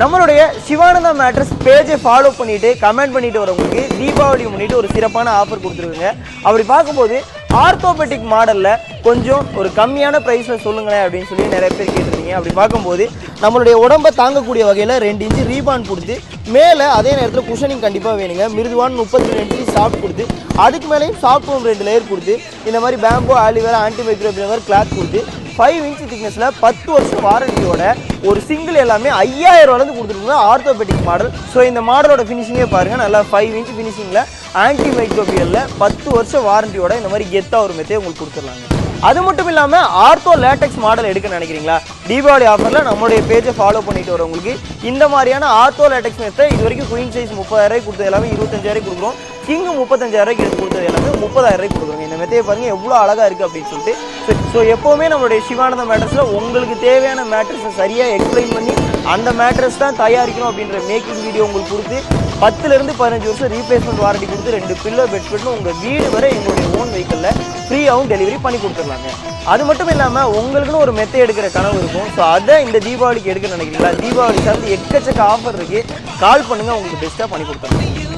நம்மளுடைய சிவானந்தா மேட்ரஸ் பேஜை ஃபாலோ பண்ணிட்டு கமெண்ட் பண்ணிட்டு வரவங்களுக்கு தீபாவளி முன்னிட்டு ஒரு சிறப்பான ஆஃபர் கொடுத்துருக்குங்க. அப்படி பார்க்கும்போது ஆர்த்தோபெட்டிக் மாடலில் கொஞ்சம் ஒரு கம்மியான ப்ரைஸில் சொல்லுங்களேன் அப்படின்னு சொல்லி நிறைய பேர் கேட்டிருந்தீங்க. அப்படி பார்க்கும்போது நம்மளுடைய உடம்பை தாங்கக்கூடிய வகையில் 2 இன்ச்சு ரீபான் கொடுத்து மேலே அதே நேரத்தில் குஷனிங் கண்டிப்பாக வேணுங்க. மிருதுவான் 32 இன்ச்சு சாஃப்ட் கொடுத்து அதுக்கு மேலேயும் சாஃப்ட் ஹோம் 2 லேயர் கொடுத்து இந்த மாதிரி பேம்போ ஆலிவேரா ஆன்டிமைக்ரோபியல் கிளாத் கொடுத்து 5 இன்ச் திக்னஸில் 10 வருஷம் வாரண்டியோட ஒரு சிங்கிள் எல்லாமே 5000 ரூபாயிலிருந்து கொடுத்துருக்காங்க ஆர்த்தோபெட்டிக் மாடல். ஸோ இந்த மாடலோட ஃபினிஷிங்கே பாருங்கள், நல்லா 5 இன்ச் ஃபினிஷிங்கில் ஆன்டி மைக்ரோபியலில் 10 வருஷம் வாரண்டியோட இந்த மாதிரி கெத்தாக ஒரு மெத்தையை உங்களுக்கு கொடுத்துடலாங்க. அது மட்டும் இல்லாமல் ஆர்த்தோ லேட்டெக்ஸ் மாடல் எடுக்க நினைக்கிறீங்களா? தீபாவளி ஆஃபரில் நம்மளுடைய பேஜை ஃபாலோ பண்ணிட்டு வரவங்களுக்கு இந்த மாதிரியான ஆர்த்தோ லேட்டெக்ஸ் மெத்தை இது வரைக்கும் குயின் சைஸ் 30,000 கொடுத்தது எல்லாமே 25,000 கொடுக்குறோம். கிங் 35,000 எடுத்து கொடுத்தது எல்லாமே 30,000 கொடுக்குறோங்க. இந்த மெத்தையை பாருங்கள் எவ்வளோ அழகாக இருக்குது அப்படின்னு சொல்லிட்டு. ஸோ எப்போவுமே நம்மளுடைய சிவானந்தா மேட்ரஸில் உங்களுக்கு தேவையான மேட்ரஸை சரியாக எக்ஸ்பிளைன் பண்ணி அந்த மேட்ரஸ் தான் தயாரிக்கணும் அப்படின்ற மேக்கிங் வீடியோ உங்களுக்கு கொடுத்து 10லேருந்து 15 வருஷம் ரீப்ளேஸ்மெண்ட் வாரண்டி கொடுத்து 2 பில்லோ பெட்ஷீட்னு உங்கள் வீடு வரை எங்களுடைய ஓன் வெஹிக்கிளில் ஃப்ரீயாகவும் டெலிவரி பண்ணி கொடுத்துடலாங்க. அது மட்டும் இல்லாமல் உங்களுக்குன்னு ஒரு மெத்தை எடுக்கிற கனவு இருக்கும். ஸோ அதை இந்த தீபாவளிக்கு எடுக்க நினைக்கிறீங்களா? தீபாவளி சார்ந்து எக்கச்சக்க ஆஃபர் இருக்குது. கால் பண்ணுங்கள், உங்களுக்கு பெஸ்ட்டாக பண்ணி கொடுத்துருங்க.